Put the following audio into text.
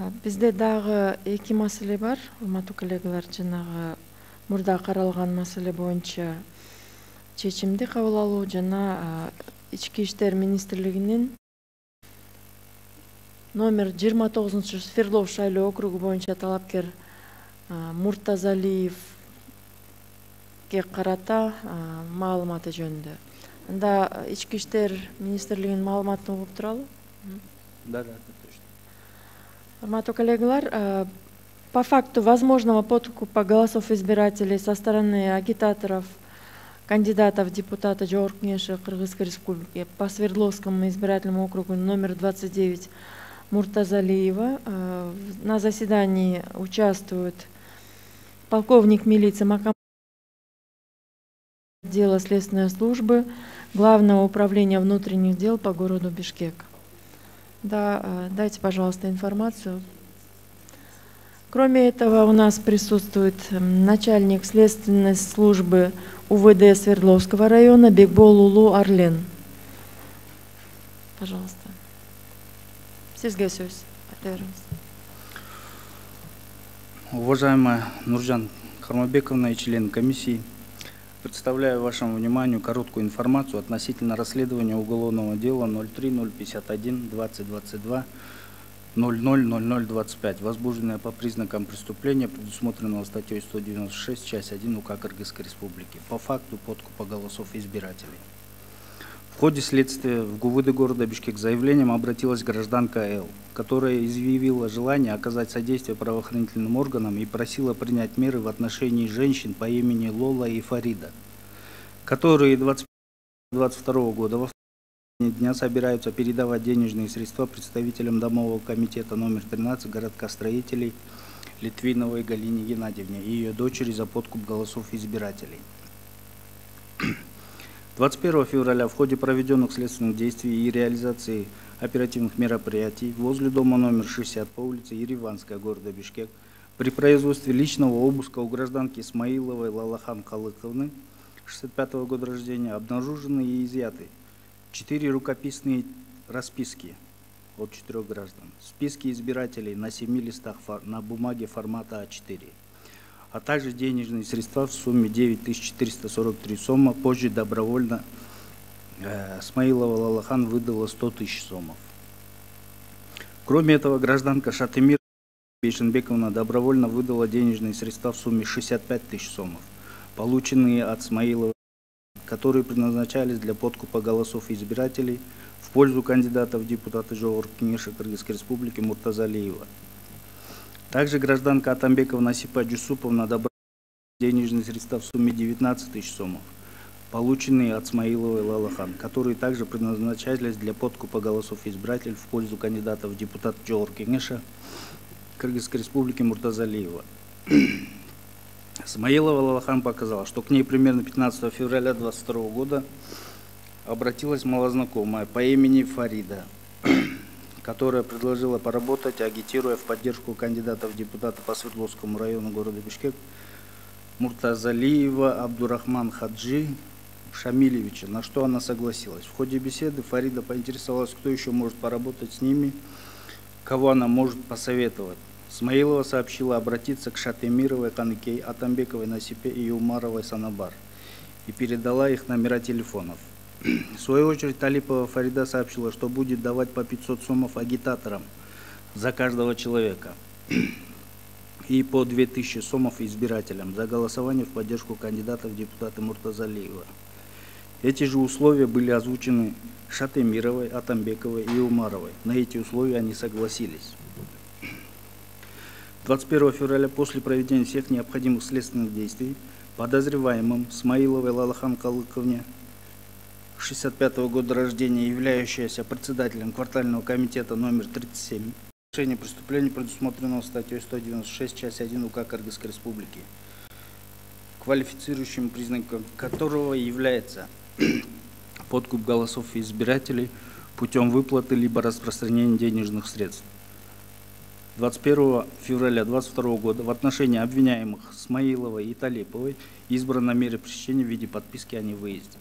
Бізде дағы эки маселе бар, урматтуу коллегалар. Жанагы мурда каралган маселе боюнча чечимди кабыл алуу жана Ички иштер министрлигинин номер 29 Свердлов шайлоо округу боюнча талапкер Муртазалиевге карата маалыматы жөнүндө. Анда Ички иштер министрлигинин маалыматын угуп туралы? Да, точно. Урматтуу коллегалар, по факту возможного подкупа голосов избирателей со стороны агитаторов, кандидатов в депутаты Жогорку Кеңеши Кыргызской Республики по Свердловскому избирательному округу номер 29 Муртазалиева на заседании участвует полковник милиции Макамов, отдела следственной службы Главного управления внутренних дел по городу Бишкек. Да, дайте, пожалуйста, информацию. Кроме этого, у нас присутствует начальник следственной службы УВД Свердловского района Бекбол Арлен. Пожалуйста. Сизге сөз. Уважаемая Нуржан Кармабековна и члены комиссии, представляю вашему вниманию короткую информацию относительно расследования уголовного дела 03-051-2022-00-0025, возбужденное по признакам преступления, предусмотренного статьей 196, часть 1 УК Кыргызской Республики, по факту подкупа голосов избирателей. В ходе следствия в ГУВД города Бишкек с заявлением обратилась гражданка Л, которая изъявила желание оказать содействие правоохранительным органам и просила принять меры в отношении женщин по имени Лола и Фарида, которые 2022 года во второй дня собираются передавать денежные средства представителям домового комитета номер 13 городка строителей Литвиновой Галине Геннадьевне и ее дочери за подкуп голосов избирателей. 21 февраля в ходе проведенных следственных действий и реализации оперативных мероприятий возле дома номер 60 по улице Ереванская города Бишкек при производстве личного обыска у гражданки Исмаиловой Лалахан Калыковны 65 года рождения обнаружены и изъяты 4 рукописные расписки от 4 граждан, списки избирателей на 7 листах на бумаге формата А4, а также денежные средства в сумме 9443 сомов. Позже добровольно Смаилова Лалахан выдала 100 тысяч сомов. Кроме этого, гражданка Шатемир Бейшенбековна добровольно выдала денежные средства в сумме 65 тысяч сомов, полученные от Смаилова, которые предназначались для подкупа голосов избирателей в пользу кандидата в депутаты Жогорку Кеңеши Кыргызской Республики Муртазалиева. Также гражданка Атамбекова Насипа Джусуповна добавила денежные средства в сумме 19 тысяч сомов, полученные от Смаиловой Лалахан, которые также предназначались для подкупа голосов избирателей в пользу кандидата в депутаты Жогорку Кеңеши Кыргызской Республики Муртазалиева. Смаилова Лалахан показала, что к ней примерно 15 февраля 2022 года обратилась малознакомая по имени Фарида, которая предложила поработать, агитируя в поддержку кандидата в депутаты по Свердловскому району города Бишкек Муртазалиева Абдурахман Хаджи Шамилевича, на что она согласилась. В ходе беседы Фарида поинтересовалась, кто еще может поработать с ними, кого она может посоветовать. Смаилова сообщила обратиться к Шатемировой Каныкей, Атамбековой Насипе и Умаровой Санабар и передала их номера телефонов. В свою очередь Талипова Фарида сообщила, что будет давать по 500 сомов агитаторам за каждого человека и по 2000 сомов избирателям за голосование в поддержку кандидата в депутаты Муртазалиева. Эти же условия были озвучены Шатемировой, Атамбековой и Умаровой. На эти условия они согласились. 21 февраля после проведения всех необходимых следственных действий подозреваемым Смаиловой Лалахан Калыковне 65 года рождения, являющаяся председателем квартального комитета номер 37, совершение преступления, предусмотренного статьей 196, часть 1 УК Кыргызской Республики, квалифицирующим признаком которого является подкуп голосов избирателей путем выплаты либо распространения денежных средств. 21 февраля 2022 года в отношении обвиняемых Смаиловой и Талиповой избрана мера пресечения в виде подписки о невыезде.